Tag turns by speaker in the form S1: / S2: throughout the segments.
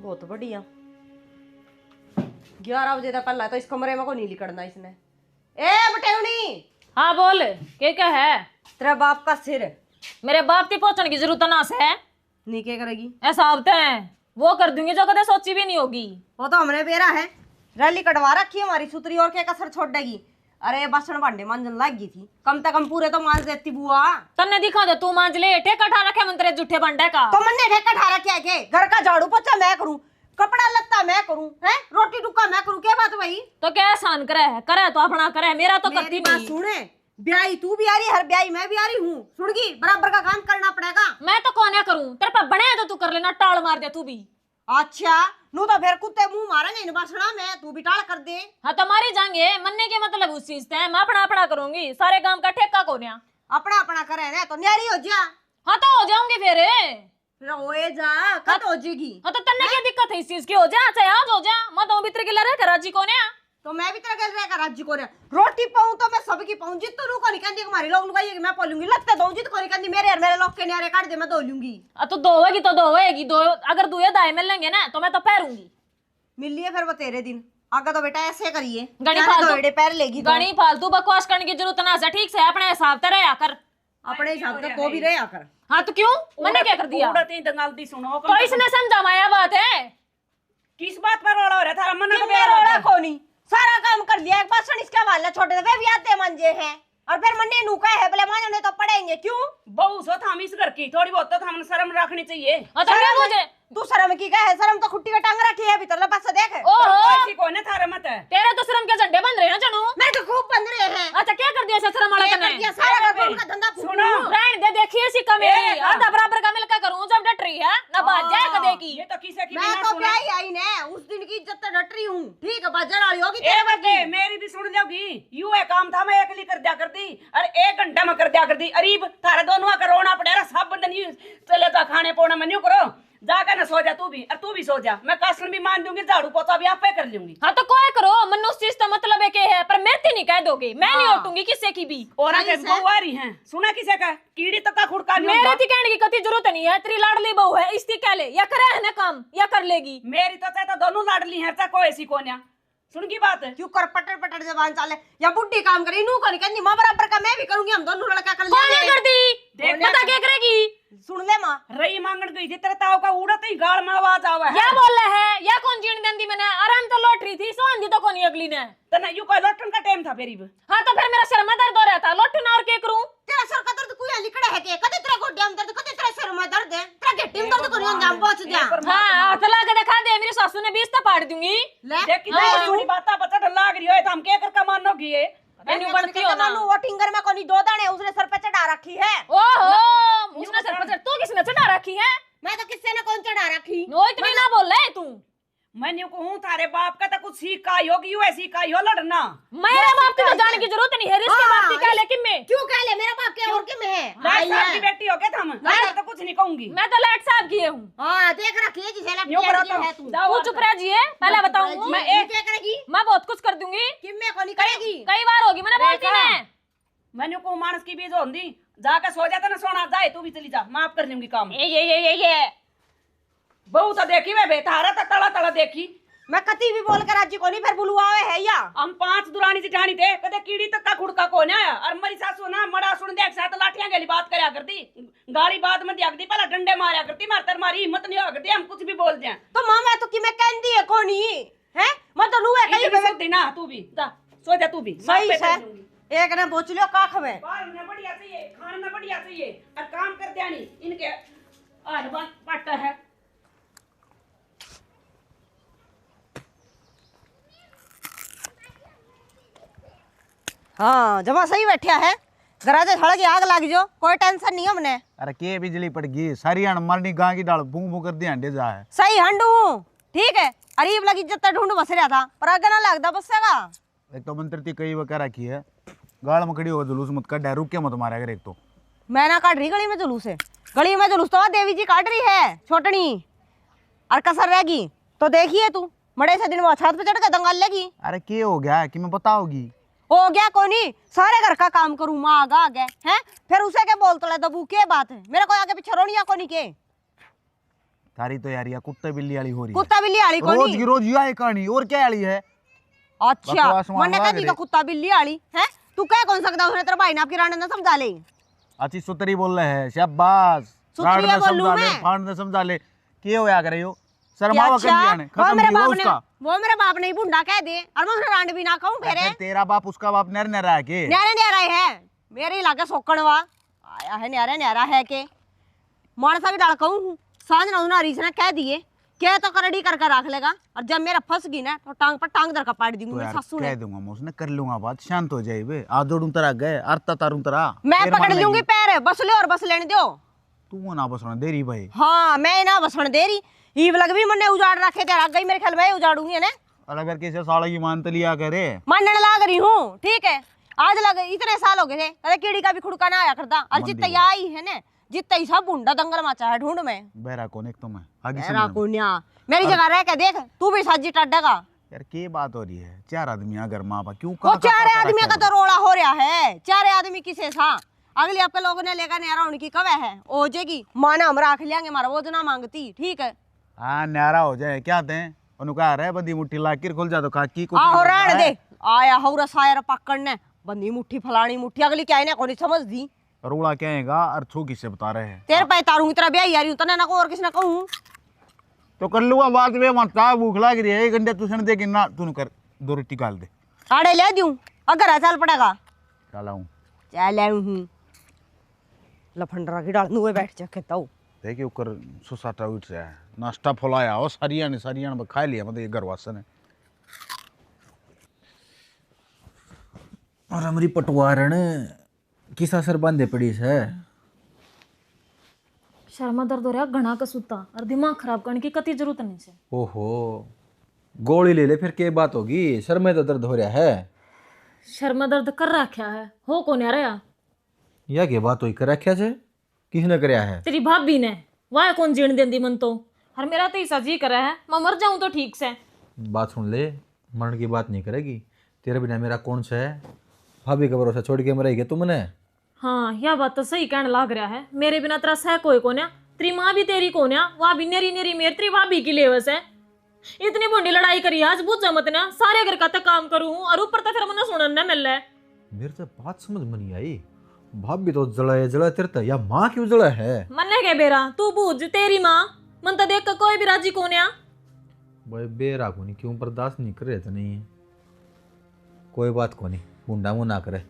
S1: बहुत बढ़िया। 11 बजे तक पहला तो इस कमरे में को नहीं निकलना इसने। ए बटेवनी।
S2: हाँ बोल, क्या है?
S1: तेरा बाप का सिर
S2: मेरे बाप की पहुंचने की जरूरत ना है।
S1: नहीं क्या करेगी?
S2: ऐसा होता है वो कर दूंगी जो कदे सोची भी नहीं होगी।
S1: वो तो हमने बेरा है, रैली कटवा रखी है हमारी सूत्री और क्या कसर छोड़ देगी। अरे बसन भांडे मांजन लग गई थी, कम से कम पूरे तो मांज देती बुआ।
S2: तन्ने दिखा दे तू मांज ले, ठेका ठा रखे मंत्रे जूठे भांडे का।
S1: तो मन्ने ठेका ठा रखा है के? घर का झाड़ू पोछा मैं करूं, कपड़ा लत्ता मैं करूं, हैं रोटी टुक्का मैं करूं, क्या बात भाई?
S2: तो क्या एहसान करे तो अपना करे, मेरा तो करती नहीं।
S1: सुने, ब्याई तू भी आ रही, हर ब्याई मैं भी आ रही हूँ, सुनगी बराबर का काम करना पड़ेगा।
S2: मैं तो कौन करूं, तेरे पर बने तो तू कर लेना, टाल मार दे तू भी।
S1: अच्छा नू तो फिर कुत्ते मुंह मारेंगे इन बासना में, तू भी टाल कर दे।
S2: हाँ तो मारी जाएंगे, मनने के मतलब उस चीज से मैं अपना अपना करूंगी, सारे काम का ठेका कोन्या।
S1: अपना अपना करे ना तो न्यारी हो जा।
S2: हाँ तो हो जाऊंगी फिर
S1: होए जा, कद हो जाएगी।
S2: हाँ तो तन्ने क्या दिक्कत है इस चीज की? हो जा चाहे आज हो जा, मैं तो भीतर के ला रहा राजी कोन्या।
S1: तो मैं भी तेरा कह रहेगा राज्य को रोटी पाऊं तो मैं सबकी पाऊं, जित रू को नहीं कहती हमारी लोग लुगाई कि मैं पोलूंगी, लगता दो जित को नहीं कहती मेरे और मेरे लोग के न्यारे काट दे मैं धो लूंगी।
S2: तो धोएगी तो धोएगी, दो अगर दुए दाए मिल लेंगे ना तो मैं तो पैरूंगी।
S1: मिल लिए फिर वो तेरे दिन आगे तो बेटा ऐसे करिए,
S2: गणी फालतू
S1: पैर लेगी तो।
S2: गणी फालतू बकवास करने की जरूरत ना है, ठीक से अपने हिसाब से रहा कर,
S1: अपने हिसाब से को भी रहे आकर।
S2: हाँ तो क्यों मैंने क्या कर दिया?
S3: सुनो
S2: तो इसने समझा माया बात है,
S3: किस बात पर रोड़ा हो रहा था? मन
S1: रोड़ा को नहीं, सारा काम कर लिया, एक बासन इसका वाला छोटे वे भी आते मंजे हैं और फिर मन्ने नूका है बोले माने तो पड़ेंगे क्यों?
S3: बहु सो था हम इस घर की, थोड़ी बहुत तो हमने शर्म रखनी चाहिए।
S2: मुझे
S1: तू शर्म की क्या है? शर्म तो खुट्टी का टांग रखी है भीतर ला पास देख।
S3: ऐसी कौन है थारे मत है?
S2: तेरे तो शर्म के झंडे बंद रहे हैं जनू।
S1: मैं तो खूब बंद रहे हैं।
S2: अच्छा क्या कर दिया शर्म वाला
S1: कर दिया सारा घर का धंधा।
S3: सुनो
S2: रहने दे, देखिए सी कमेरी आधा बराबर का मिलकर करूं जब डट रही है ना बात जाए कदे की।
S3: ये तो किसे की
S1: मैं
S3: बिना
S1: तो
S3: सुना
S1: ब्याही आई ने उस दिन की इज्जत तो डट रही हूं, ठीक है बाजार वाली होगी
S3: ए
S1: तेरे
S3: बके मेरी भी सुन लोगी। यू है काम था मैं अकेली कर दिया करती, अरे 1 घंटा में कर दिया करती। अरीब थारे दोनों का रोना पड़ेगा, सब बंदन चले तो खाने पोना में न्यू करो, जाकर ना सो जा तू भी, और तू भी सो जा। मैं कासन भी मान दूंगी, झाड़ू पोछा भी आप पे कर लूंगी।
S2: हाँ तो कोई करो, मनु उस चीज का मतलब है है पर मेरे नहीं कह दोगे, मैं नहीं उठूंगी किसी की भी।
S3: और आगे बहू आ रही हैं, सुना किसे का कीड़ी तक का खुड़का नहीं
S2: मेरे
S3: होता।
S2: थी कहने की कति जरूरत नहीं है, तेरी लाडली बहू है, इसकी कह ले या करे है ना काम या कर लेगी।
S3: मेरी तो चाहे तो दोनों लाडली हैं, चाहे कोई ऐसी कोन्या सुन की बात है।
S1: क्यों कर पटर पटर जबान चाले या बुड्ढी काम करे नू को नहीं कहनी मां बराबर का मैं भी करूंगी, हम दोनों लड़का कर
S2: कौन
S1: लेंगे।
S2: करती पता क्या करेगी?
S1: सुन ले मां
S3: रही मांगन गई थी तेरे ताव का उड़त ही गाल में आवाज आवा है।
S2: या बोल रहा है या कौन जीण देंदी मैंने आराम तो लौट रही थी, सोंदी तो कोनी अगली ने।
S3: तना यू कोई लौटन का टाइम था फेरी।
S2: हाँ तो फिर मेरा सर में दर्द हो रहा था, लौटना और क्या करूं?
S1: तेरा सर का दर्द कोई लिखड़ा है के? कदे तेरा गोड्डे में दर्द, कदे तेरा सर में दर्द है, तेरा गेटी में दर्द कोनी अंजाम पहुंच जा।
S2: हाँ चला के दिखा दे, मेरी सासू ने 20 तो पाड़ दूंगी।
S1: ले
S3: देख कितनी बड़ी बात बच्चा ढल लाग रही है, तो हम क्या कर मानोगी? ये
S2: मेन्यू बनती हो ना।
S1: वो टिंगर में कोनी 2 दाने उसने सर पे चढ़ा रखी है।
S2: ओहो उसने सर पर तू किसने चढ़ा रखी है?
S1: मैं तो किससे ने कौन चढ़ा रखी?
S2: नो इतनी ना बोल रहा है तू।
S3: मैं यूं कहूं थारे बाप का तो कुछ सीख आई होगी, यू ऐसी का हो लड़ना।
S2: मेरे बाप की तो जाने की जरूरत नहीं है, इसके बाप की कह ले कि मैं
S1: क्यों कह ले? मेरा बाप क्या और के में है?
S3: लाट साहब की बेटी हो गए हम, मैं तो कुछ नहीं कहूंगी।
S2: मैं तो लाट साहब की हूँ।
S1: हां देख रखी है जिसे
S3: यूं करो
S1: लड़की
S3: तो
S1: है तू।
S2: तू चुप रह जी, पहले बताऊंगी
S1: मैं एक क्या करेगी?
S2: मैं बहुत कुछ कर दूंगी,
S1: कि मैं कोनी करेगी?
S2: कई बार होगी मैंने बोलती मैं।
S3: मैं यूं कहूं मानस की बीज होंदी, जाकर सो जाता ना सोना जाए, तू भी चली जा, माफ कर दूंगी काम।
S2: ये
S3: बहू तो देखी मैं बेतारा तो तड़ा तड़ा देखी।
S1: मैं कती भी बोल कर राज्य कोनी फिर बुलवावे है या?
S3: हम 5 दुरानी जिठानी थे, कदे कीड़ी तक का खुड़का कोने आया। और मरी सासू ना मड़ा सुन दे, एक साथ लाठियां गेली बात करया करती, गाली बात में दिया करती, पहला डंडे मारया करती, मार तर मारी हिम्मत नहीं होया करती हम कुछ भी बोल दें।
S1: तो मामा तो कि मैं कहंदी है कोनी है, मैं तो लुए कहीं
S3: इतनी सुनती ना तू भी, जा सो जा तू भी।
S1: सही है। एक ने बोच लियो काख में,
S3: बाहर में बढ़िया चाहिए, खाने में बढ़िया चाहिए, और काम कर दिया नहीं इनके आज पट्टा है।
S1: हाँ जमा सही बैठा है, गराजे सड़ के आग लग जो, कोई टेंशन नहीं हमने।
S4: अरे के बिजली पड़ गई सारी हण मरनी गां की डाल बू बू कर दी हंडे जा है।
S1: सही हंडू ठीक है, अरीब लगी इज्जत ढूंढ बस रहा था पर आगे ना लगता बसेगा।
S4: एक तो मंत्र ती कई वकर रखी है, गाल में खड़ी हो जुलूस मत कर, रुक के मत मारे अगर। एक तो
S1: मैं ना काट रही गली में जुलूस है, गली में जुलूस तो देवी जी काट रही है छोटनी, और कसर रहेगी तो देखिए तू मड़े से दिन वो छत पे चढ़ के दंगल लेगी।
S4: अरे के हो गया कि मैं बताओगी?
S1: हो गया कोनी, सारे घर का काम करूं माँ आगा गए हैं, फिर उसे के बोल तो दबू के बात है, मेरे को आगे पीछे रोनिया कोनी के।
S4: थारी तो यार ये कुत्ते बिल्ली वाली हो रही है।
S1: कुत्ता बिल्ली आली
S4: रोज
S1: कोनी
S4: की रोज यही कहानी और क्या वाली है।
S1: अच्छा
S4: बकवास
S1: मैंने
S4: मांगवा
S1: कहा
S4: के
S1: दी तो
S4: दे।
S1: कुत्ता बिल्ली आली है तू कह कौन सकता उसने तेरे भाई ने आपकी रानी ने समझा ले
S4: अच्छी सुतरी बोल रहे हैं शाबाश।
S1: सुतरी
S4: राड ने
S1: बोलूं
S4: समझा ले,
S1: मैं?
S4: फाड़ ने समझा ले, के होया करे हो
S1: क्या
S4: शर्मावा
S1: अच्छा?
S4: कर दिया ने,
S1: वो
S4: खत्म
S1: मेरे
S4: किया
S1: बाप ने
S4: उसका।
S1: वो मेरे बाप ने ही बुंडा कह दे और मैं उसने रांड भी ना कहूं फेरे
S4: फिर तेरा बाप उसका बाप नर नरा है के?
S1: न्यारे न्यारा है मेरे इलाके सोकणवा आया है न्यारा न्यारा है के मानसा की डाल कहूं हूं सांझ ना उन्हें रीस ने कह दिए क्या तो करड़ी करके रख लेगा और जब मेरा फंस गई ना तो टांग पर टांग दर का पाड़ दूंगी
S4: तो
S1: मेरी
S4: यार
S1: सासू
S4: कह
S1: ने
S4: दूंगा मैं उसने कर लूंगा बात शांत हो जाए बे आ जोड़ूं तरा गए आरता तारूं तरा
S1: मैं
S4: फिर
S1: पकड़
S4: मान
S1: लूंगी
S4: लेगी।
S1: पैर बस ले और बस लेने दो
S4: तू ना बसना देरी भाई।
S1: हाँ मैं ना बसण दे रही ईव लग भी मन्ने उजाड़ रखे थे रख गई मेरे ख्याल मैं उजाड़ूंगी है ना
S4: और अगर किसी साले की मान लिया करे
S1: मानने लाग रही हूँ ठीक है आज लग इतने साल हो गए थे अरे कीड़ी का भी खुड़का ना आया करता और
S4: मंडी
S1: जितना
S4: को।
S1: आई है ना जितना ही सब बुंडा दंगल मचा है ढूंढ में
S4: बहरा कौन एक तो मैं आगे
S1: तेरा
S4: समझ में।
S1: कुन्या मेरी जगह रह के देख तू भी साजी टड्डेगा
S4: यार के बात हो रही है चार आदमी अगर माँ बाप क्यों
S1: वो चार आदमी का तो रोड़ा हो रहा है चार आदमी किसे था अगले आपके लोगों ने लेकर नहरा उनकी कवे है ओ जेगी माना हम राख लेंगे हमारा वो तो ना मांगती ठीक है
S4: हाँ न्यारा हो जाए क्या दें उन्होंने कहा रहे बदी मुट्ठी लाकर खुल जा तो खाकी को
S1: आहो रहने दे आया हौरा सायर पकड़ने बंदी मुट्ठी फलानी मुट्ठी अगली क्या इन्हें कोनी समझ दी
S4: रोड़ा क्या हैगा और छो किससे बता रहे हैं
S1: तेरे पे तारूंगी तेरा ब्याह यारी तो ना को और किसी ना कहूं
S4: तो कर लूंगा बात वे मत का भूख लग रही है 1 घंटे तू दे कि ना तू कर 2 रोटी गाल दे
S1: आड़े ले दूं अगर चल पड़ेगा
S4: चला हूँ
S1: चल हूं लफंडरा की डाल नुए बैठ जा कहता हूं
S4: देखिए ऊपर सुसाटा उठ से नाश्ता फुलाया हो सरिया ने खा लिया मतलब ये घरवासा ने
S5: और हमारी पटवारण किस असर बांधे पड़ी है।
S2: शर्मा दर्द हो रहा घना कसूता और दिमाग खराब करने की कति जरूरत नहीं से
S5: ओहो गोली ले ले फिर क्या बात होगी। सर में तो दर्द हो रहा है।
S2: शर्मा दर्द कर रखा है हो कौन आ रहा
S5: या क्या बात हुई कर रखा है किसने कराया है।
S2: तेरी भाभी ने वाह कौन जीण देंदी मन तो और मेरा तो ऐसा जी करा है मैं मर जाऊं तो ठीक से
S5: बात सुन ले मरण की बात नहीं करेगी तेरे बिना मेरा कौन सा है। भाभी का भरोसा छोड़ के मरेगी तुमने।
S2: हाँ यह बात तो सही कहने लग रहा है मेरे बिना तेरा सह कोई कोन्या तेरी माँ भी तेरी कोन्या वह भी नेरी नेरी मेरी तेरी भाभी की लेवस है इतनी बड़ी लड़ाई करी आज बुझा मत ना सारे घर का तो काम करूं और ऊपर तो फिर मना सुनने मिल रहा है
S5: मेरे तो बात समझ में नहीं आई। भाभी तो जला तेरे तो या माँ क्यों जला है।
S2: मन्ने के बेरा तू बूझ तेरी माँ मन तो देख कर कोई भी राजी कोन्या
S5: भाई बेरा को नहीं क्यों बर्दाश्त नहीं कर रहे थे नहीं कोई बात को नहीं गुंडा मुँह ना करे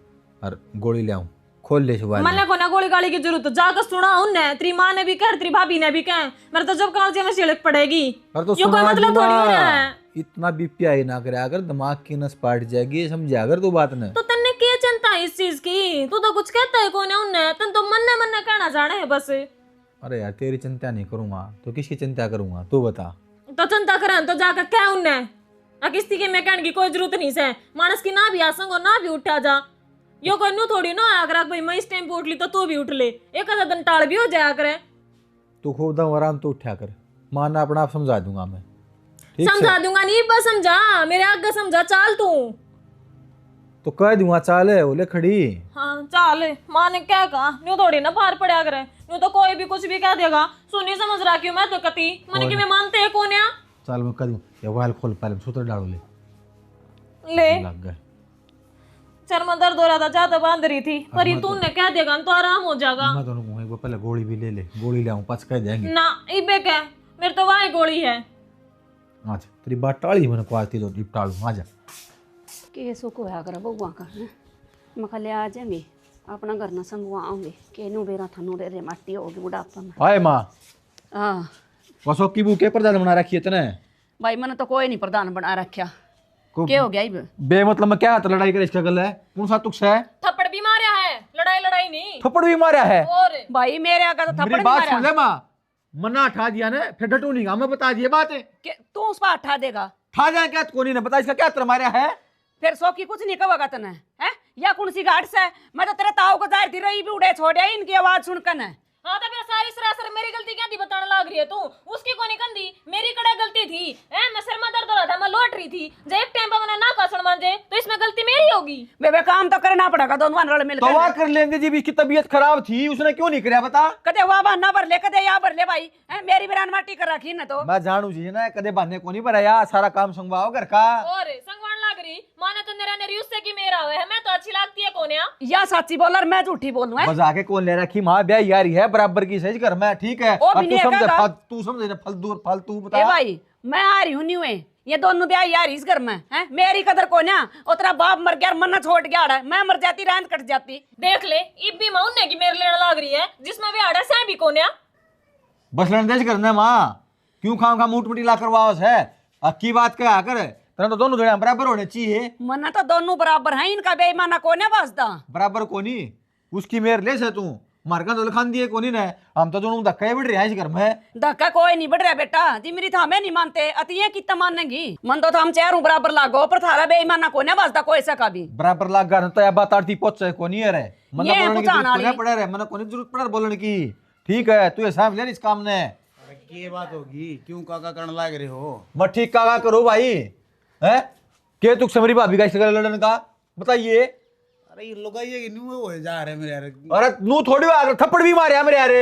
S5: और गोली ले आऊं खोल ले शुभ
S2: मन्ने को ना गोली गाली की जरूरत जाकर सुना उनने तेरी माँ ने भी कह तेरी भाभी ने भी कह मेरे तो जब काल में सिलक पड़ेगी
S5: और तो
S2: ये कोई
S5: सुना
S2: मतलब थोड़ी हो
S5: दूंगा।
S2: रहा है
S5: इतना बीपीआई ना करे अगर दिमाग की नस पाट जाएगी समझा अगर तू बात ने
S2: तो तन्ने क्या चिंता है इस चीज की तू तो कुछ कहता है कौन है उनने तन तो मन्ने मन्ने कहना जाने है बस
S5: अरे यार तेरी चिंता नहीं करूंगा तो किसकी चिंता करूंगा तू बता।
S2: तो चिंता करें तो जाकर क्या उनने किसी के मैं कहने की कोई जरूरत नहीं से मानस की ना भी आसंग और ना भी उठा जा यो कोई नू थोड़ी ना अगर भाई मैं इस टाइम पे उठ ली तो तू भी उठ ले एक आधा दिन टाल भी हो जाया करे
S5: तू खूब दम आराम तो उठा कर माना अपना आप समझा दूंगा मैं ठीक
S2: समझा
S5: से
S2: दूंगा नहीं बस समझा मेरे आगे समझा चाल तू
S5: तो कह दूंगा चाल है बोले खड़ी।
S2: हाँ चाल माँ ने क्या कहा न्यू थोड़ी ना पार पड़ा करे न्यू तो कोई भी कुछ भी कह देगा सुनी समझ रहा क्यों मैं तो कती मन की मैं मानते है कौन है
S5: चाल मैं कह दूं ये वाल खोल पहले सूत्र डालो
S2: ले
S5: लग गए।
S2: सर में दर्द हो रहा था ज्यादा बांध रही थी पर ये तूने कह देगा तो आराम हो जाएगा
S5: मैं दोनों को एक बार पहले गोली भी ले गोली ले आऊं पास कह देंगे
S2: ना इबे क्या मेरे तो वही गोली है
S5: आज तेरी बात टाली मैंने को आती तो निपटा लूं आजा
S3: के सुख होया कर बउआ का मैं कल आ जाएंगे अपना घर ना संगवा आऊंगे के नु बेरा थानू रे माटी होगी बुढ़ापा में।
S5: हाय माँ
S3: हाँ
S5: वसो की बुके प्रधान बना रखी है तने
S3: भाई मैंने तो कोई नहीं प्रधान बना रखा
S5: को
S3: क्या हो गया इब
S5: बे मतलब मैं क्या हाथ लड़ाई करे इसका गल है कौन सा तुक्स है
S2: थप्पड़ भी मारा है लड़ाई लड़ाई नहीं
S5: थप्पड़ भी मारा है।
S2: और
S3: भाई मेरे आगे तो थप्पड़
S5: मेरी
S3: नहीं
S5: बात
S3: मारा
S5: सुन ले माँ मना उठा दिया ने फिर डटू नहीं मैं बता दिए बात है
S3: तू उस पर हटा देगा
S5: ठा जाए क्या कोनी ने बता इसका क्या तर मारा है।
S3: फिर सो की कुछ नहीं कहोगा तने है या कौन सी गाड़ से मैं तो तेरे ताऊ को जाहिर थी रही भी उड़े छोड़िया इनकी आवाज सुनकर है
S2: हाँ तो फिर सारी सरासर मेरी गलती क्या थी बताने लग रही है तू? उसकी कोनी कंदी, मेरी कड़ा गलती थी। मैं सिर में दर्द हो रहा था, मैं लौट रही थी। जब एक टाइम पर मैंने ना कासन मांजे तो इसमें गलती मेरी होगी।
S3: बेबे काम तो करना पड़ेगा दोनों रल मिल
S6: तो वह कर लेंगे जी, इसकी तबीयत खराब थी, उसने क्यों नहीं कराया बता?
S3: कदे वहां बहाना भर ले, कदे यहाँ भर ले भाई। मेरी बिरान माटी कर रखी न तो
S6: मैं जानू जी ना, कदे बहाने को नहीं भराया, सारा काम संगवाओ घर का।
S2: और संगवान लग रही माने तो नेरा नेरी उससे की मेरा हुआ है, मैं तो अच्छी लगती है कोन्या।
S3: या सच्ची बोल और मैं झूठी बोलूं है।
S6: मजाक के कौन ले रखी माँ ब्याह यारी है बराबर की सही घर में, ठीक है।
S3: ओ
S6: अब
S3: भी
S6: तू
S3: नहीं
S6: समझे
S3: कहेगा।
S6: तू समझे फालतू
S3: ए
S6: बता।
S3: भाई मैं आ रही हूं न्यू है, ये दोनों ब्याह यार इस घर में हैं। मेरी कदर को ना, और तेरा बाप मर गया और मन्ना छोड़ गया है। मैं मर जाती रहन कट जाती।
S2: देख ले इब भी माउन ने की मेरे लेने लग रही है, जिसमें भी आड़ा से भी कोन्या।
S6: बस लड़ने करना माँ, क्यों खाम खा मूठ मुटी ला करवाओ है। अक्की बात क्या कर, तेरा तो दोनों जने बराबर होने चाहिए।
S3: मन्ना तो दोनों बराबर हैं, इनका बेईमाना को ना बसदा।
S6: बराबर कोनी उसकी मेर ले से तू मारका तो लखान दिए कोनी ने, हम तो दोनों धक्का बढ़ रहे हैं इस घर में।
S3: धक्का कोई नहीं बढ़ रहा बेटा जी, मेरी तो हमें नहीं मानते अतिये कितना मानेगी। मन तो हम चारों बराबर लागो, पर थारा बेईमाना को ना बसदा कोई सा का भी।
S6: बराबर लाग घर तो या बात आरती पहुंचे कोनी है रे, मन
S3: ये
S6: बोलने की
S3: पुचान
S6: जरूरत
S3: वाली।
S6: पड़े रे, मन कोनी जरूरत पड़े बोलने की। ठीक है तू ऐसा ले इस काम ने।
S4: अरे ये बात होगी, क्यों काका करने लाग रहे हो?
S6: मैं ठीक का करो भाई है के तू समरी भाभी का इस्तेमाल लड़ने का बताइए।
S4: अरे ये लोग ये न्यू हो जा रहे मेरे यार।
S6: अरे नू थोड़ी बार थप्पड़ भी मारे मेरे यारे,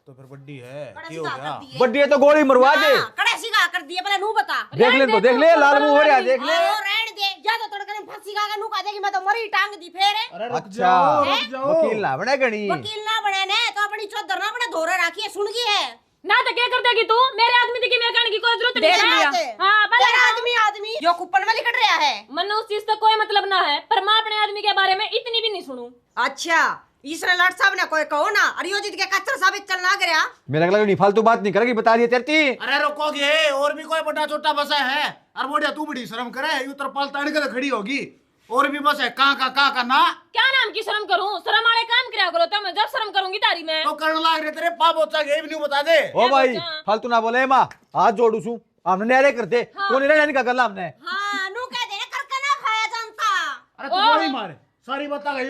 S4: तो फिर बड्डी है, क्या हो गया?
S6: बड्डी है तो गोली मरवा दे।
S1: कड़े सिगा कर दिए, पहले नू बता।
S6: देख ले तो देख ले, लाल मुंह हो रहा देख ले।
S1: ओ रहने दे, या तो तड़के में फंसी गा के नू कह दे कि मैं तो मरी टांग दी फेर।
S4: अरे रुक
S6: अच्छा
S4: जाओ, रुक जाओ।
S6: वकील ना बने गणी।
S1: वकील ना बने ने तो अपनी चौधर ना बने धोरे राखी सुन गई है
S2: ना तो क्या कर देगी तू? मेरे आदमी थी कि मेरे कहने की कोई जरूरत
S3: देख
S2: नहीं
S3: लिया।
S2: है। हाँ पहले
S1: तेरा आदमी जो कुप्पन में लिखट रहा है।
S2: मन उस चीज से कोई मतलब ना है, पर मैं अपने आदमी के बारे में इतनी भी नहीं सुनूं।
S1: अच्छा इसने लट साहब ने कोई कहो ना, अरियोजित के कच्चर साबित चलना गया।
S6: मेरे को लगा फालतू बात नहीं करेगी, बता दिए तेरती।
S4: अरे रुकोगे, और भी कोई बड़ा छोटा बसा है? अरे बोलिया तू बड़ी शर्म करे, यू तरपाल ताड़ के खड़ी होगी। और भी बस है कहाँ का ना।
S2: क्या नाम की शर्म करूं? शर्म वाले काम किया करो, तो मैं जब शर्म करूंगी तारी में।
S4: तो करने लाग रहे तेरे पाप होता है, भी नहीं बता दे।
S6: ओ भाई फालतू ना बोले माँ, हाथ जोड़ू छू हमने न्यारे करते कौन रहने का गला हमने।
S1: हाँ नू कह दे करके ना खाया जानता।
S4: अरे तू गोली मारे सारी बता गई।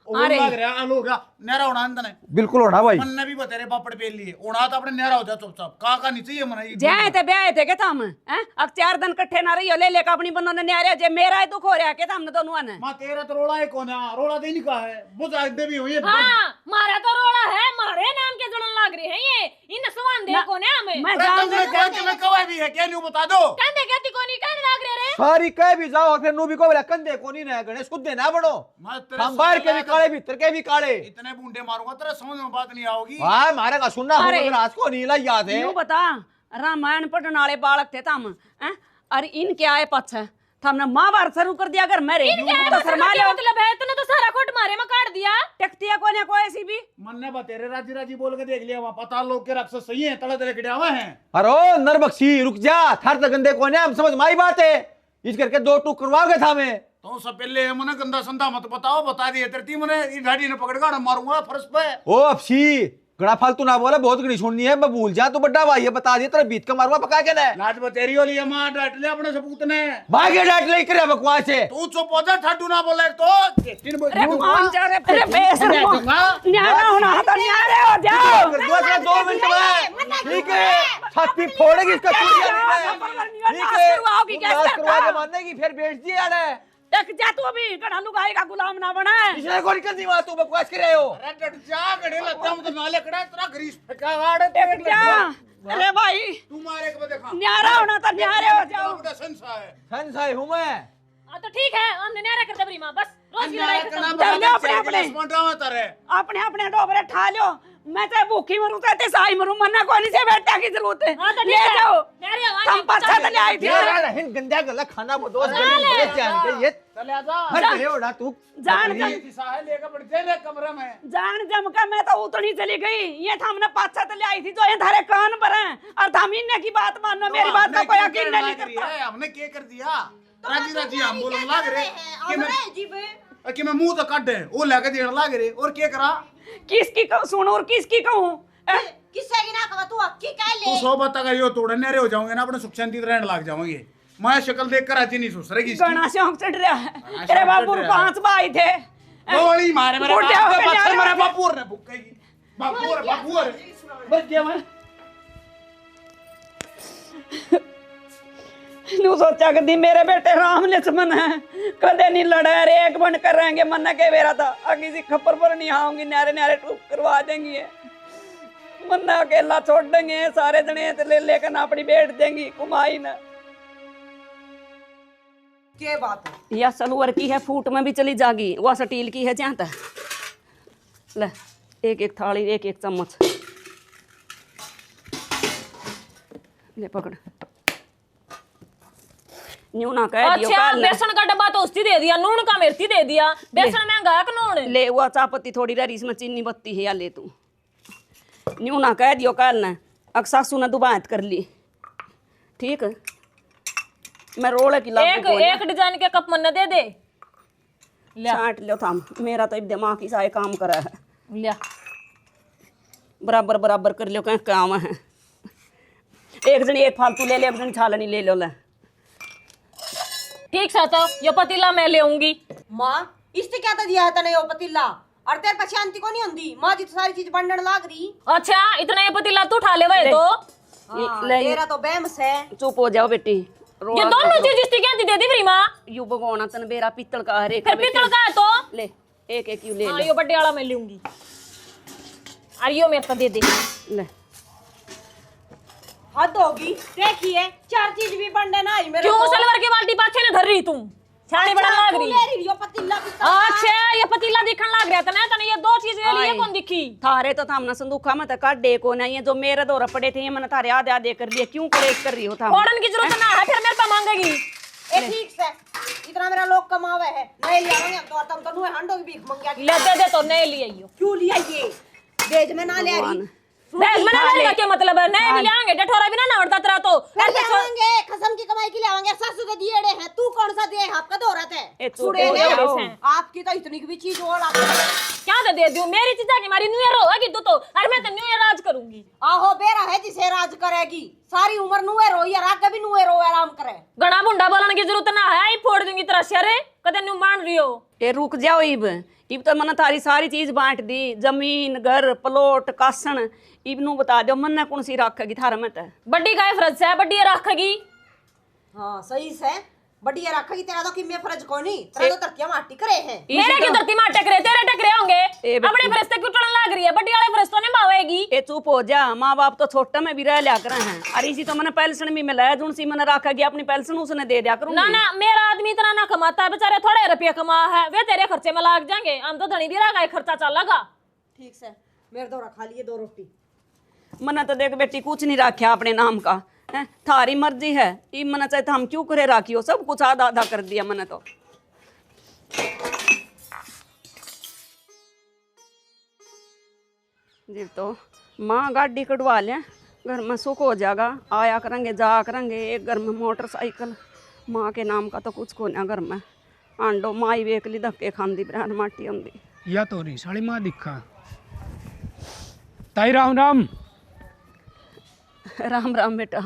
S3: अरे।
S4: लाग रहा आलू होगा नेरा होना अंदर है।
S6: बिल्कुल होना भाई।
S4: मन ने भी बतेरे पापड़ पे लिए होना तो अपने नेरा हो जा चुपचाप। का नहीं चाहिए मना
S3: जाए थे ब्याह थे के हम हैं, अब 4 दिन कट्ठे ना रही हो ले लेकर अपनी बनो ने न्यारे जे मेरा दुख हो रहा के हमने दोनों ने।
S4: मां तेरा तो रोड़ा है कौन है? रोड़ा दे नहीं का है बुझा दे भी हुई है।
S2: हाँ मारा तो रोड़ा है, मारे नाम के जड़न लग रहे हैं ये। इन सवान दे को ने हमें
S3: मैं
S4: अरे
S3: जान
S4: तुमने कहा कि मैं कवा भी है, क्या नहीं बता दो।
S2: कहते कहती को नहीं कहने लग रहे रे।
S6: सारी कह भी जाओ फिर नू भी को बोला कंधे कोनी ना गणेश खुद दे ना बनो।
S4: मैं तेरे
S6: हम बाहर के भी काले भीतर के भी काले।
S4: इतने बूंदे मारूंगा तेरे समझ में बात नहीं आओगी।
S6: हाँ मारे का सुनना हो
S3: अरे।
S6: मगर आज को नीला याद है।
S3: यूं बता रामायण पढ़ने वाले बालक थे हम हैं, और इनके आए पछ हमने महाभारत शुरू कर दिया अगर मेरे तो शर्मा लो।
S2: मतलब है तूने तो सारा कोट मारे में काट दिया।
S3: टेकतिया कोने कोई ऐसी भी
S4: मन ने बतेरे राजी राजी बोल के देख लिया, वहां पता लोग के राक्षस सही है, तले तले गिड़ा हुआ है।
S6: अरे नरबक्सी रुक जा, थार तक गंदे कोने हम समझ माई बात है। इस करके 2 टूक करवाओगे था मैं
S4: तो सब पहले मने गंदा संदा मत बताओ, बता दिए तेरी मने ये गाड़ी ने पकड़ कर मारूंगा फर्श पे।
S6: ओ अपसी गड़ा फालतू ना बोला, बहुत गणी सुननी है, मैं भूल जा तू बड्डा भाई है, बता दिया तेरा बीत का मारूंगा पका के ना।
S4: लाज बतेरी हो लिया मां डांट ले अपने सबूत ने।
S6: भागे डांट ले करे बकवास है।
S4: तू चुप हो जा, ठाडू ना बोले तो तीन
S3: अरे मान जा रे अरे बेशर्मो न्यारा होना तो न्यारे हो जाओ।
S6: कर दो 2 मिनट में ठीक है, छाती फोड़ेगी इसका ठीक है करवा के मारने की फिर बेच दिया यार।
S3: टेक जा तू अभी गणा लुगाई का गुलाम ना बना।
S6: इसने कौन कर दी मां तू बकवास कर रहे हो।
S4: अरे डट जा, गड़े लगता हूं तो नाले कड़ा तेरा ग्रीस फेंका वाड़े
S3: टेक जा अरे भाई
S4: तू मारे के देखा
S3: न्यारा होना तो न्यारे हो जाओ।
S4: बड़ा संसा है।
S6: संसाई हूं मैं।
S2: हाँ तो ठीक है, हम न्यारा कर दे बरी मां, बस रोज की लड़ाई खत्म।
S3: अपने अपने डोबरे ठा लो। मैं तो भूखी मरूं तो साई मरूं, मन्ना कोनी से बेटा की जरूरत है।
S2: हाँ तो
S3: ले
S2: ठीक है।
S3: जाओ
S2: मेरी आवाज
S3: हम पछा तो ले आई थी।
S6: यार हिन गंदा गला खाना बदोस गले जान के ये
S4: चले आजा।
S6: हट रे ओड़ा तू
S3: जान
S4: ये दिशा है लेकर बढ़ जा कमरे में।
S3: जान जम का मैं तो उतनी चली गई। ये था हमने पाछा तो ले आई थी जो ये थारे कान पर है, और धामीने की बात मानना मेरी बात का कोई यकीन नहीं करता।
S4: हमने क्या कर दिया? राजी राजी हम बोलने लग रहे कि मैं मुंह तो काट दे वो लेके देने लग रहे और क्या करा?
S3: किसकी सुनो और किसकी कहूं?
S1: किससे की ना कहा तू अक्की कह
S4: तू
S1: ले।
S4: 100 बात का यो तोड़ने रे हो जाओगे ना, अपने सुख शांति रहने लग जाओगे। मैं शक्ल देख कर आज नहीं सुसरेगी इसकी।
S3: गणा शौक चढ़ रहा है। तेरे बाबू 5 भाई थे।
S4: गोली मारे मेरे
S3: बूढ़े हो गए
S4: बाप
S3: यार।
S4: मेरे बापू ने भुक्केगी। बाबू अरे
S3: बच गया मैं नू सोचा कदी मेरे बेटे राम लक्ष्मण है कदे नहीं लड़ा रे एक बन कर रहेंगे मन के बेरा था किसी खप्पर पर नहीं आऊंगी न्यारे न्यारे टूक करवा देंगी मन्ना अकेला छोड़ देंगे सारे जने ले लेकर अपनी बैठ देंगी कुमाई ना
S1: क्या बात है?
S3: या सलवर की है फूट में भी चली जागी वह स्टील की है जहाँ तक ले एक एक थाली एक एक चम्मच ले पकड़ न्यू ना कह दियो
S2: अच्छा
S3: कल
S2: बेसन का डब्बा तो उसकी दे दिया, नून का मेरती दे दिया, बेसन महंगा है कि नून?
S3: ले वो चापत्ती थोड़ी रही इसमें चीनी बत्ती है या ले तू न्यू ना कह दियो कल ना अक सासू ने दुबात कर ली ठीक है मैं रोल की
S2: एक एक डिजाइन के कप मन दे दे
S3: छाट लो थाम मेरा तो दिमाग ही सारे काम करा है
S2: लिया
S3: बराबर बराबर कर लो कहीं काम है एक जनी एक फालतू ले ले एक जनी छालनी ले लो ले
S2: ठीक सा तो ये पतीला मैं ले आऊंगी।
S1: माँ इससे क्या तो दिया है तने यो पतीला और तेरे पे शांति को नहीं होंगी माँ जी तो सारी चीज बंडन लाग रही।
S2: अच्छा इतना ये पतीला तू उठा ले वही तो
S3: ले
S1: तेरा तो बेमस है।
S3: चुप हो जाओ बेटी
S2: ये दोनों चीज इसकी क्या दे दी मेरी माँ?
S3: यू भगवाना तन बेरा पीतल का हरे
S2: फिर पीतल का है तो
S3: ले एक एक यू ले
S2: हाँ
S3: ले
S2: यो बड्डे वाला मैं लूंगी और यो मेरे को दे दे
S3: ले
S1: हद होगी देखिए चार चीज भी बंडन आई मेरे
S2: क्यों सलवर की बाल्टी पाछे ने धर रही तुम छानी बड़ा लाग रही।
S1: ले रही यो पतीला
S2: अच्छा ये पतीला दिखन लाग रहा था ना तने ये दो चीजें ले लिए कौन दिखी?
S3: थारे तो थामना संदूखा में तक डे को नहीं है जो मेरे दो रपड़े थे ये मैंने थारे आधे आधे कर लिए क्यों कलेक्ट कर रही हो थाम
S2: फोड़न की जरूरत ना है फिर मेरे पे मांगेगी।
S1: ए ठीक से इतना मेरा लोग कमावे है नहीं लिया होंगे तो तुम तो नुए हंडो की भीख मंगिया
S2: ले दे तो नहीं लिए यो
S1: क्यों लिया ये बेज में ना ले रही
S2: बस मना लेने का क्या मतलब है? नहीं भी लेंगे डठोरा भी ना नवड़ता तेरा तो
S1: फिर ले आएंगे खसम की कमाई के लिए आएंगे सासू के दिएड़े हैं तू कौन सा दिए आपका दोहरत
S3: ए,
S1: है
S3: तू
S1: सुड़े
S3: तो
S1: ले
S3: दे
S1: आओ।
S3: दे।
S1: आपकी तो इतनी भी चीज और आप
S2: क्या दे दूं मेरी चीजा की मारी न्यू ईयर होगी तू तो अरे मैं तो न्यू ईयर राज करूंगी।
S1: आहो बेरा है जिसे राज करेगी सारी उम्र नुए रो या रात भी नुए रो आराम करे
S2: गणा बुंडा बोलने की जरूरत ना है, आई फोड़ दूंगी तेरा शरे कदे न्यू मान रही हो।
S3: ए रुक जाओ इब तो मैंने थारी सारी चीज बांट दी जमीन घर प्लॉट कासन इब नू बता दो मन कौन सी रखेगी थारा में तो
S2: बड्डी का फर्ज है बड्डी रखेगी।
S1: हाँ सही से बढ़िया रखेगी तेरा तो किम्मे फर्ज कोनी तेरा तो धरतियां माटी करे हैं
S2: मेरे की धरती मां टकरे तेरे टकरे होंगे
S3: ए बेटी।
S2: अपने फरिश्ते क्यों टड़न लग रही है? बड्डी वाले फरिश्तों ने भावेगी।
S3: ए चुप हो जा माँ बाप तो छोटा में भी रह लिया करे हैं अरे इसी तो मैंने पेंशन भी मिला है जो सी मैंने रखा गया अपनी पेंशन उसने दे दिया करूंगी
S2: ना ना मेरा आदमी इतना ना कमाता है बेचारे थोड़े रुपये कमा है वे तेरे खर्चे में लाग जाएंगे हम तो धनी भी रहा खर्चा चलेगा।
S1: ठीक से मेरे दो रखा लिए 2 रोटी
S3: मैंने तो देख बेटी कुछ नहीं रखा अपने नाम का है थारी मर्जी है ई मना चाहे तो हम क्यों करे राखियो सब कुछ आधा आधा कर दिया मैंने तो जी तो माँ गाड़ी कटवा लें घर में सुख हो जाएगा आया करेंगे जा करेंगे एक घर में मोटरसाइकिल माँ के नाम का तो कुछ को ना घर में आंडो माई वेकली धक्के खांदी ब्रांड माटी आंदी
S7: या तो रही साड़ी माँ दिखा ताई राम राम
S3: राम राम बेटा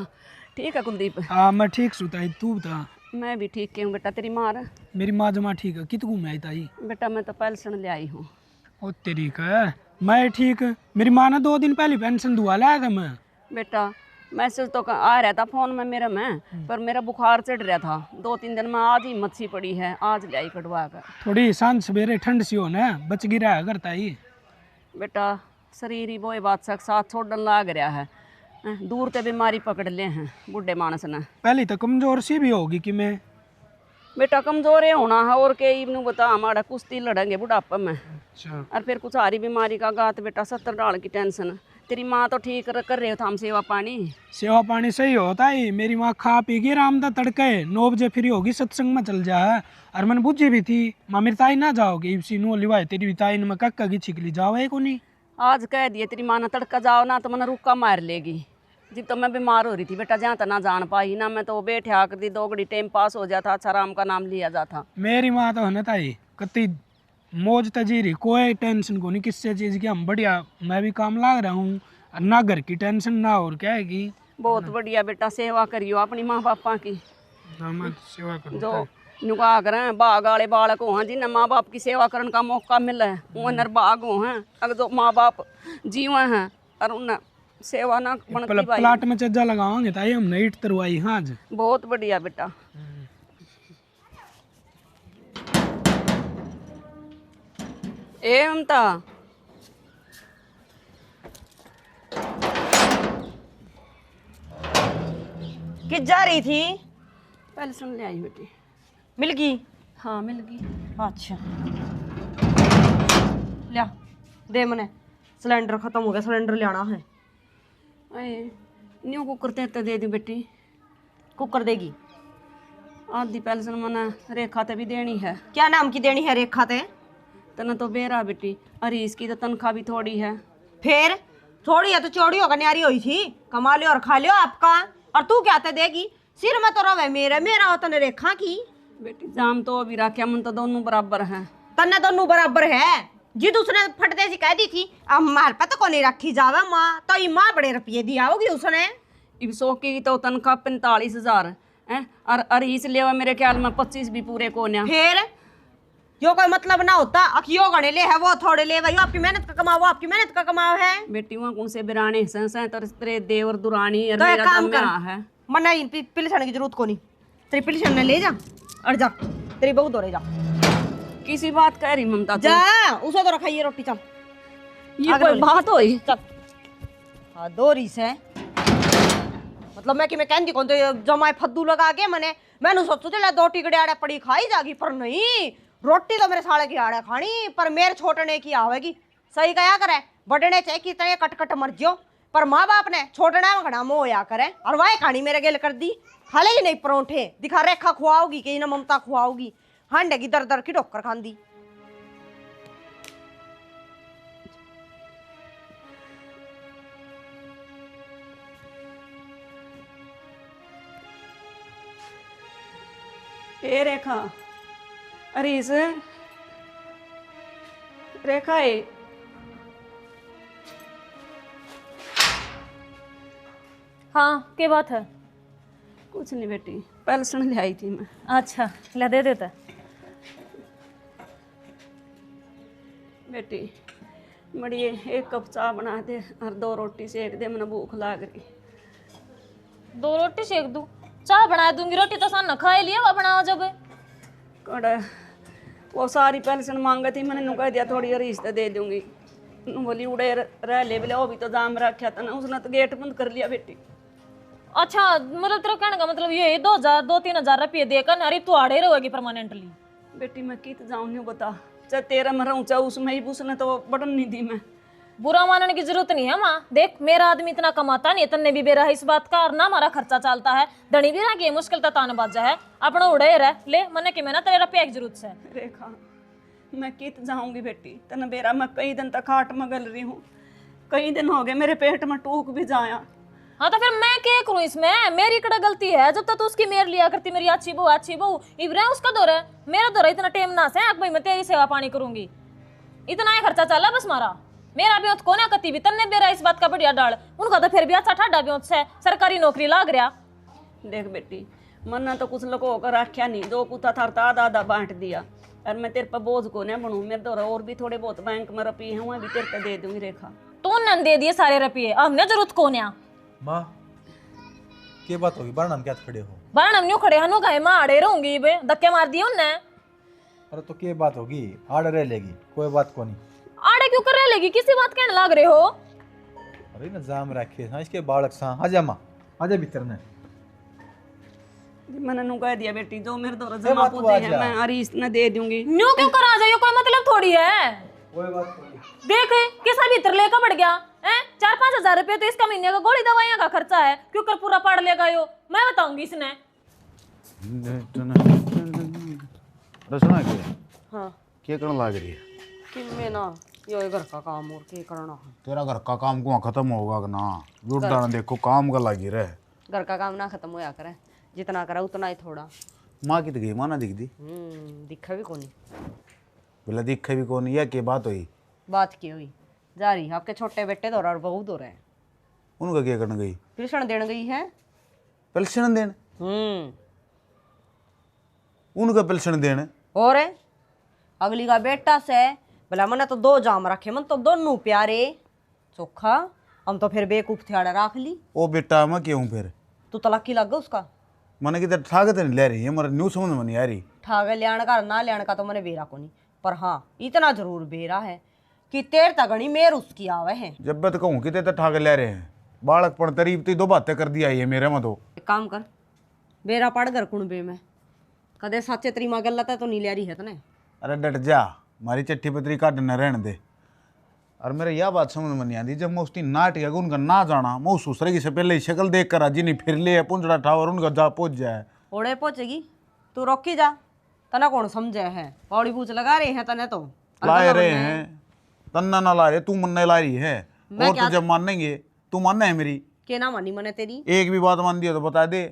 S3: ठीक है कुलदीप
S7: हाँ मैं ठीक सू ताई तू बता
S3: मैं भी ठीक हूँ बेटा तेरी माँ रे
S7: मेरी माँ जमा ठीक है कित घूम आई ताई
S3: बेटा मैं तो पेंशन ले आई हूँ
S7: ओ तेरी का मैं ठीक मेरी माँ ने 2 दिन पहले पेंशन दुआ लाया था मैं
S3: बेटा मैसेज तो आ रहा था फोन में मेरा में पर मेरा बुखार चढ़ रहा था 2-3 दिन में आज ही मच्छी पड़ी है आज ले आई कटवा कर
S7: थोड़ी सांझ सवेरे ठंड सी हो ना बच गिरा है घर ताई
S3: बेटा शरीर ही वो बात साथ छोड़न लाग रहा है दूर ते बीमारी पकड़ ले हैं बुढ़े मानस ने
S7: पहले तो कमजोर सी भी होगी कि मैं
S3: बेटा कमजोर होना है और के इबनू बता हमारा कुश्ती लड़ेंगे बुढ़ापा में
S7: अच्छा
S3: और फिर कुछ हारी बीमारी का गात बेटा 70 डाल की टेंशन तेरी माँ तो ठीक कर रहे हो था हम सेवा पानी
S7: सेवा पानी सही होता है मेरी माँ खा पी के आराम दा तड़के 9 बजे फ्री होगी सत्संग में चल जा और मैंने बुझी भी थी माँ मेरी ताई ना जाओगे इसी नो लिवाए तेरी भी ताई ने मैं कक्का की छिकली जाओ है को नहीं
S3: आज कह दिए तेरी माँ ने तड़का जाओ ना तो मैंने रुका मार लेगी जब तो मैं बीमार हो रही थी बेटा जहाँ तक ना जान पाई ना मैं तो बैठे आकर दी 2 घड़ी टाइम पास हो जाता अच्छा राम का नाम लिया जाता
S7: मेरी माँ तो है ना ताई कत्ती मौज तजीरी कोई टेंशन को नहीं किससे चीज़ की हम बढ़िया मैं भी काम लाग रहा हूँ ना घर की टेंशन ना और क्या है कि
S3: बहुत बढ़िया बेटा सेवा करियो अपनी माँ पापा की
S7: मैं सेवा करूँ
S3: जो नु कहा करें बाग वाले बालक हो हैं जिन्हें माँ बाप की सेवा करने का मौका मिला है वो नरबाग हो हैं। अगर तो माँ बाप जीवे हैं और उन्हें सेवा ना बनती भाई।
S7: प्लाट में चज्जा लगाओगे ताई हमने ईट तरवाई हाँ आज।
S3: बहुत बढ़िया बेटा। ए ममता
S1: किस जा रही थी?
S3: पहले सुन ले आई बेटी।
S1: मिल गई?
S3: हाँ मिल गई।
S1: अच्छा लिया दे मने, सिलेंडर खत्म हो गया, सिलेंडर ले आना है।
S3: अरे न्यू कुकर ते दे दी बेटी।
S1: कुकर देगी?
S3: आधी पेंशन मना रेखा ते भी देनी है।
S1: क्या नाम की देनी है रेखा ते?
S3: तना तो बेरा बेटी, अरे इसकी तो तनख्वाह भी थोड़ी है।
S1: फिर थोड़ी है तो चौड़ी होकर न्यारी हुई थी, कमा लियो और खा लियो आपका। और तू क्या ते देगी? सिर में तो रवे मेरे, मेरा हो तने रेखा की।
S3: बेटी जाम तो अभी रखे मन तो दोनों बराबर हैं।
S1: तन्ने दोनों बराबर है। जिद उसने फटते सी कह दी थी अब मार पे तो को नहीं रखी जावे माँ, तो ये माँ बड़े रुपये दिया होगी उसने।
S3: इब सोकी की तो तनख्वाह 45,000 है और अरे इसलिए मेरे ख्याल में 25 भी पूरे को ना।
S1: फिर यो कोई मतलब ना होता अखियो गणे ले है वो थोड़े ले वही आपकी मेहनत का कमाओ, आपकी मेहनत का कमाओ है।
S3: बेटी वहाँ कौन से बिराने हैं तो तेरे देवर दुरानी और
S1: तो एक
S3: मेरा
S1: काम
S3: दम
S1: कर,
S3: यहाँ है।
S1: मना पिलसन की जरूरत को नहीं, तेरी पिलसन ले जा और जा तेरी बहू दौड़े जा।
S3: किसी बात कह रही ममता तू?
S1: जा उसे तो रखाइए रोटी, चल
S3: ये
S1: आगे
S3: कोई
S1: बोले।
S3: बात होई?
S1: चल हाँ दोरी से मतलब मैं कि मैं कहती कौन तो जमाए फद्दू लगा के मैंने सोचू चला 2 टिकड़े आड़े पड़ी खाई जागी, पर नहीं रोटी तो मेरे साले की आड़े खानी, पर मेरे छोटने की आवेगी। सही कहा करे बड़ने चाहे कितने कट मर जियो, पर माँ बाप ने छोटना में घड़ा मोह होया करे और वाह कहानी मेरे गेल कर दी। खा लेगी नहीं परोंठे, दिखा रेखा खुआओगी कि ना ममता खुआओगी, हांडे की दर दर की ठोकर खांदी।
S3: ए रेखा, अरे इस रेखा है
S2: हाँ क्या बात है?
S3: कुछ नहीं बेटी, पेंशन ले आई थी मैं।
S2: अच्छा ले दे देता।
S3: बेटी बढ़िए 1 कप चाय बना दे और 2 रोटी सेक दे, मैंने भूख लाग रही।
S2: 2 रोटी सेक दूँ? चाय बना दूंगी, रोटी तो सान न खाए लिया वो बनाओ जब।
S3: कड़ा वो सारी पेंशन मांगा थी, मैंने नु कह दिया थोड़ी रिश्ते दे दूंगी। बोली उड़े रह ले बोले वो भी तो जाम रखा था ना, उसने तो गेट बंद कर लिया बेटी।
S2: अच्छा मतलब तेरा कहने का मतलब ये 2-3 हजार रुपये देकर नारी तू आड़े रहेगी परमानेंटली?
S3: बेटी मैं कित जाऊँ नहीं बता, चाहे तेरा में रहूँ चाहे उसमें ही, उसने तो बटन नहीं दी। मैं
S2: बुरा मानने की जरूरत नहीं है माँ, देख मेरा आदमी इतना कमाता नहीं, तन्ने भी बेरा है इस बात का, और ना हमारा खर्चा चलता है। धनी भी ना की मुश्किल तो तान बाजा है, अपना उड़े रह ले मने के मैं ना तेरे रुपया की जरूरत है।
S3: रेखा मैं कित जाऊंगी बेटी, तन बेरा मैं कई दिन तक हाट में गल रही हूँ, कई दिन हो गए मेरे पेट में टूक भी जाया।
S2: हाँ तो फिर मैं क्या करूँ इसमें? मेरी कड़ा गलती है, जब तक तो उसकी मेर लिया करती मेरी अच्छी बहू इब्राहिम उसका दौर है, मेरा दौर है। इतना टेम ना से भाई मैं तेरी सेवा पानी करूंगी, इतना ही खर्चा चला बस मारा। मेरा ब्योत को ना कती भी तन्ने बेरा इस बात का बढ़िया डाल, उनका तो फिर भी अच्छा ठाडा ब्योत से सरकारी नौकरी लाग रहा।
S3: देख बेटी मन्ना तो कुछ लोगों का रखा नहीं, 2 पुता था आधा आधा बांट दिया, और मैं तेरे पर बोझ को ना बनूं। मेरे दौरा और भी थोड़े बहुत बैंक में रुपये हैं, वहाँ भी तेरे पे दे दूंगी। रेखा
S2: तो नन दे दिए सारे रुपये, हमने जरूरत को ना।
S5: माँ क्या बात होगी? बारह क्या खड़े हो?
S2: बारह हम न्यू खड़े हनु गए माँ अड़े रहूंगी बे, धक्के मार दिए उनने।
S5: अरे तो क्या बात होगी? आड़ रह लेगी, कोई बात को नहीं।
S2: आड़े क्यों कर रहे लेगी, किसी बात कहने लाग रहे हो?
S5: अरे ना जाम रखे हाँ इसके बालक सा। आजा माँ आजा भीतर ने।
S3: मैंने नु कह दिया बेटी जो मेरे दौरा
S5: ये
S3: जमा
S5: बात तो
S3: पूछे
S5: आजा।
S3: हैं मैं अरीस ने दे दूंगी।
S2: न्यू क्यों करा जाइयो, कोई मतलब थोड़ी है।
S5: कोई बात को नहीं।
S2: देख कैसा भीतर लेकर बढ़ गया है। 4-5 हजार रुपये तो इसका महीने का गोली दवाइयाँ का खर्चा है, क्यों कर पूरा पढ़ लेगा यो? मैं बताऊंगी इसने।
S4: रचना के
S1: हाँ
S4: क्या करने लग रही है?
S1: कि मैं ना यो घर का काम और क्या करना है।
S4: तेरा घर का काम को खत्म होगा कि ना? जुड़ता ना देखो काम का लगी रहे।
S1: घर का काम ना खत्म होया करे, जितना करा उतना ही थोड़ा।
S4: माँ की तो गई, माँ ना दिख दी
S1: दिखा भी कोनी।
S4: बोला दिखे भी कौन, यह क्या बात हुई?
S1: बात की हुई जा रही आपके छोटे बेटे दो और बहू दो रहे,
S4: उनका क्या करने गई?
S1: पिलसन देने गई है।
S4: Pension then? उनका पेंशन देने।
S1: और अगली का बेटा से भला मैंने तो 2 जाम रखे, मन तो दोनों प्यारे चोखा, हम तो फिर बेकूफ थियाड़ा रख ली।
S4: ओ बेटा मैं क्यों फिर
S1: तू तलाकी लग गया उसका।
S4: मैंने किधर ठाकत नहीं ले रही है, मेरा न्यू समझ में नहीं आ रही।
S1: ठाग लियाण का ना लियाण का तो मैंने बेरा को नहीं, पर हाँ इतना जरूर बेरा है कि तेर तगनी मेर उसकी आवे है।
S4: जब मैं तो कहूँ कि ते ठाक ले रहे हैं, बालक पण तरीब ती 2 बातें कर दिया है मेरे में तो।
S1: एक काम कर, बेरा पड़ कर कुणबे में कदे साचे तेरी माँ गलत है तो नहीं ले रही है तने।
S4: अरे डट जा, मारी चिट्ठी पत्री काट न रहने दे। और मेरे यह बात समझ में नहीं आती, जब मैं उसकी नाट या उनका ना जाना, मैं उस दूसरे की से पहले ही शक्ल देख कर आज नहीं फिर ले पुंजड़ा ठावर उनका जा पहुंच जाए।
S1: ओड़े पहुंचेगी तू रोकी जा, तना कौन समझे है, पौड़ी पूछ लगा रहे हैं तने तो
S4: लाए रहे हैं, तन्ना ना ला रहे, तू मन ला रही है। और तो जब मानेंगे तू मानना है मेरी
S1: के ना मानी मैंने तेरी
S4: एक भी बात मान दिया तो बता दे।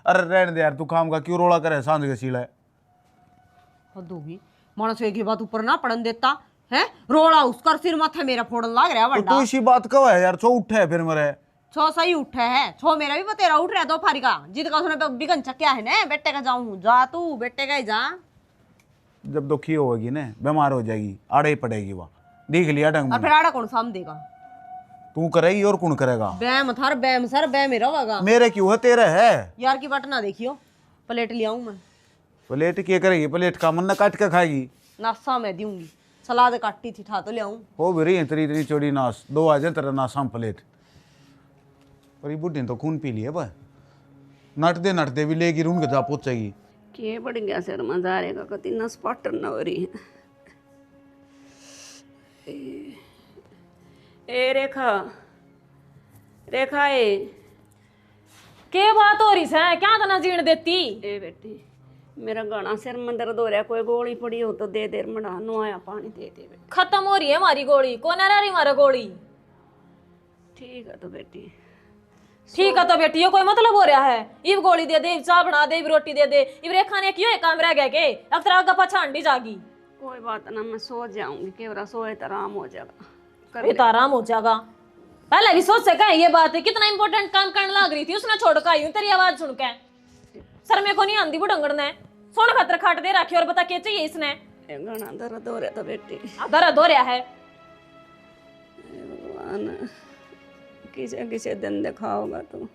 S4: अरे रहने दे यार, तू काम का क्यों रोड़ा करे, सांझ के सीला है।
S1: हद होगी, मानस एक ही बात ऊपर ना पड़न देता है, रोड़ा उसकर सिर माथे मेरा फोड़न लाग रहा
S4: तो
S1: वंडा।
S4: तू इसी बात कब है यार, छो उठे है फिर मेरे।
S1: छो सही उठे है, छो मेरा भी बतेरा उठ रहा है 2 फारी का, जिद का उसने बिगन चक्या है ने, बेटे का जाऊं जा, तू बेटे का ही जा।
S4: जब दुखी होगी ना, बीमार हो जाएगी, आड़े ही पड़ेगी वहाँ, देख लिया ढंग
S1: और
S4: में।
S1: फिर आड़ा कौन साम देगा,
S4: तू करेगी और कौन करेगा।
S1: बैम थर बैम सर बैम मेरा होगा।
S4: मेरे क्यों है, तेरा है
S1: यार की बट ना देखियो, प्लेट ले आऊं मैं।
S4: प्लेट क्या करेगी, प्लेट का मन काट के खाएगी।
S1: नाश्ता मैं दूंगी, सलाद काटी थी ठा तो ले आऊं।
S4: हो भी रही है इतनी इतनी चौड़ी नाश, 2 आ जाए तेरा नाशाम प्लेट। पर ये बुढ़ी ने तो खून पी लिया भाई, नटते भी लेगी रूम के जा पहुंचेगी।
S3: के बढ़ गया सर मजा आएगा, कति नस पाटन न हो रही है। ए रेखा, रेखा ए
S2: के बात हो रही है, क्या तना जीण देती।
S3: ए बेटी, मेरा गाना सिर में दर्द हो रहा है, कोई गोली पड़ी हो तो दे देर मना, नहाया पानी दे दे बेटी।
S2: खत्म हो रही है हमारी गोली, कौन आ रही हमारा गोली।
S3: ठीक है तो बेटी,
S2: ठीक है तो बेटी, ये कोई मतलब हो रहा है, इब गोली दे दे, इब चाय बना दे, इब रोटी दे दे, इब रेखा ने क्यों काम रह गया के, अब तेरा गप्पा छांडी जागी।
S3: कोई बात ना, मैं सो जाऊंगी, केवरा सोए तो आराम हो जाएगा। कर
S2: ये तो आराम हो जाएगा, पहले भी सोच सका है ये बात है, कितना इंपॉर्टेंट काम करने लग रही थी, उसने छोड़ कर आई हूं तेरी आवाज सुन के। सर में को नहीं आंदी बुढ़ंगड़ ने, सोने खातर खाट दे रखी, और बता क्या चाहिए इसने।
S3: ए गाना दर्द हो रहा था बेटी,
S2: दर्द हो रहा है।
S3: भगवान किसे किसे दिन दिखाओगा तू।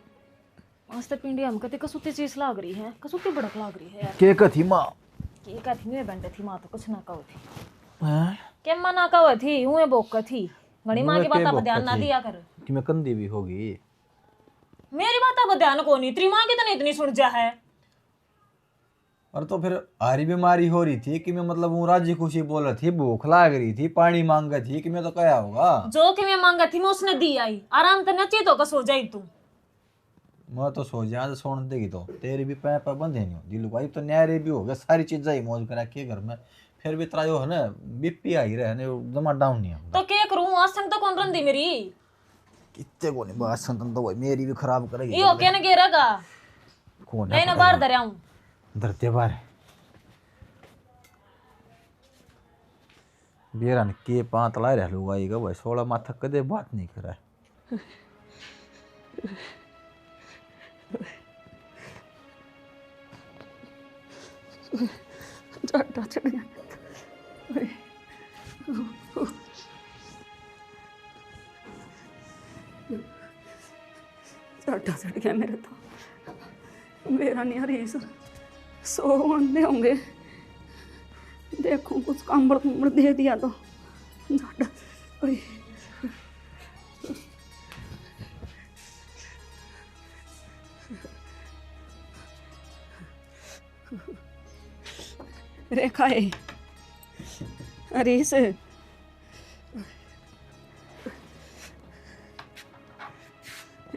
S2: आज तक पिंडी हम कते कसुती चीज लाग रही है, कसुती बड़क लाग रही है यार।
S5: के कथी माँ
S2: के का थी में बंटे थी, मां तो कुछ ना कहो थी, के मां ना कहो थी, हुए बोक थी, घड़ी मां की बात पर ध्यान ना दिया कर।
S5: कि मैं कंदी भी होगी,
S2: मेरी बात पर ध्यान को नहीं, तेरी मां की तो इतनी सुन जा है।
S5: और तो फिर हारी बीमारी हो रही थी कि मैं मतलब वो राजी खुशी बोल रही थी, भूख लाग रही थी, पानी मांग रही थी कि मैं तो क्या होगा।
S2: जो कि मैं मांगा थी मैं उसने दी आई, आराम करना चाहिए तो का सो जाई तू।
S5: मैं तो सो जा सोन देगी तो तेरी भी पैर पर बंधे नहीं हो दिल भाई, तो न्यारे भी हो गया, सारी चीजें ही मौज करा के घर में, फिर भी तेरा जो है ना बीपी आई रहे ने जमा डाउन नहीं होगा।
S2: तो क्या करूं, आज तक तो कौन रंदी मेरी,
S5: कितने को नहीं बात सुन तो भाई मेरी भी खराब करेगी।
S2: यो के न गेरागा
S5: कौन
S2: नहीं ना बाहर धरे आऊं
S5: धरते बार बेरन के पांत ला रहा लोग आएगा भाई, 16 माथा कदे बात नहीं करा है।
S3: चाटा चढ़ गया, चाटा चढ़ गया मेरे तो। मेरा नहीं हरी सर, सो आने होंगे, देखो कुछ कांबड़ कुंबड़ दे दिया तो चाटा। रेखा है हरीश,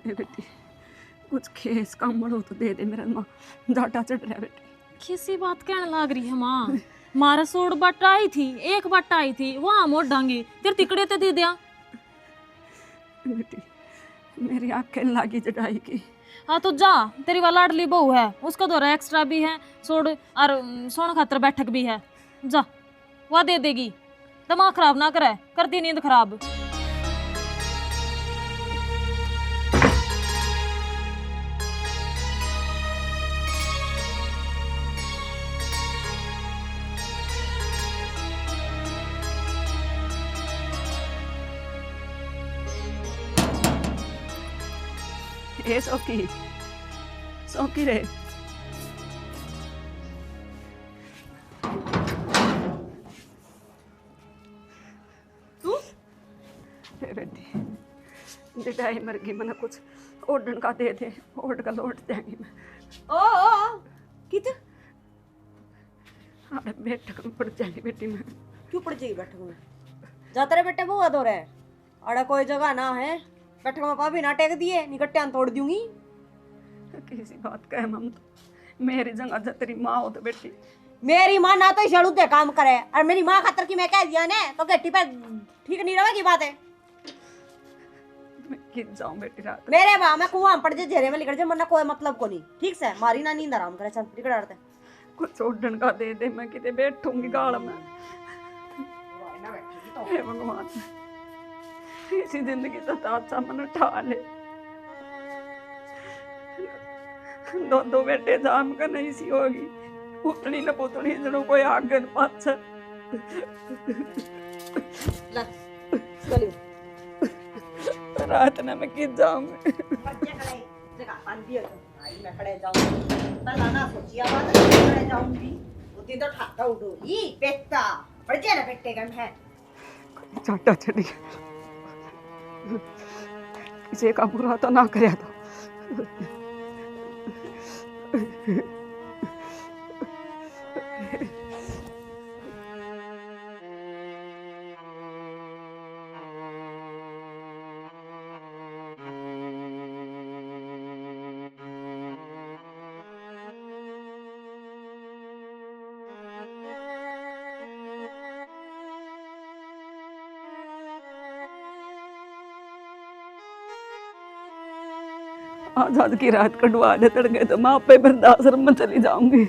S3: बेटी कुछ खेस कांबड़ हो तो दे दे, मेरा माँ जाटा चढ़ रहा है बेटी।
S2: किसी बात कहने लग रही है माँ, मारा सोड़ बट आई थी, एक बट आई थी, वहां मोड़ डांगी तेरे तिकड़े ते दे दिया।
S3: बेटी मेरी आंखें लागी जटाई की।
S2: हाँ तो जा, तेरी वाला लाडली बहू है, उसका दौरा एक्स्ट्रा भी है, सोड़ और सोन खातर बैठक भी है, जा वह दे देगी, दिमाग खराब ना करे, करती नींद खराब।
S3: ए सौखी सौखी रे
S1: तू
S3: ए बेटी दिखाई मर गई मैंने कुछ ओढ़न का दे दे ओढ़ का लौट जाएंगी मैं
S1: ओ कित
S3: अरे बैठक में पड़ जाएंगी बेटी मैं
S1: क्यों पड़ जाएगी बैठक में? जाते रहे बेटे वो दो रहे अड़ा कोई जगह ना है बैठक में पापी ना टेक दिए निकट्टियां तोड़ दूंगी।
S3: किसी बात का है ममता मेरी जगह जा तेरी माँ हो तो बेटी
S1: मेरी माँ ना तो झड़ू दे काम करे और मेरी माँ खातर की मैं कह दिया ने तो गट्टी पे ठीक नहीं रहा की बात है।
S3: मैं गिर जाऊं बेटी रात
S1: मेरे बा मैं कुआं में पड़ जे झेरे में लिकड़ जे मरना कोई मतलब को नहीं ठीक से मारी ना नींद आराम करे चल लिकड़ आते
S3: कुछ ओढ़न का दे दे मैं किते बैठूंगी गाल में हे भगवान इसी जिंदगी तो अच्छा मन उठा ले दो बेटे जाम का नहीं सी होगी पुतनी न पुतनी जनो कोई आगे पाछे
S1: ला चलिए
S3: रात ना मैं गिर जाऊंगी
S1: जगह पान दियो भाई मैं खड़े जाऊंगी पहला ना सोचिया बात खड़े जाऊंगी वो दिन तो ठाता उडोरी पेटा पड़ जाए ना पेटे गन है
S3: चाटा चढ़ी किसी का बुरा तो ना करे तो आज की रात कटवा दे तड़के तो मैं आपे वृद्धाश्रम में चली जाऊंगी।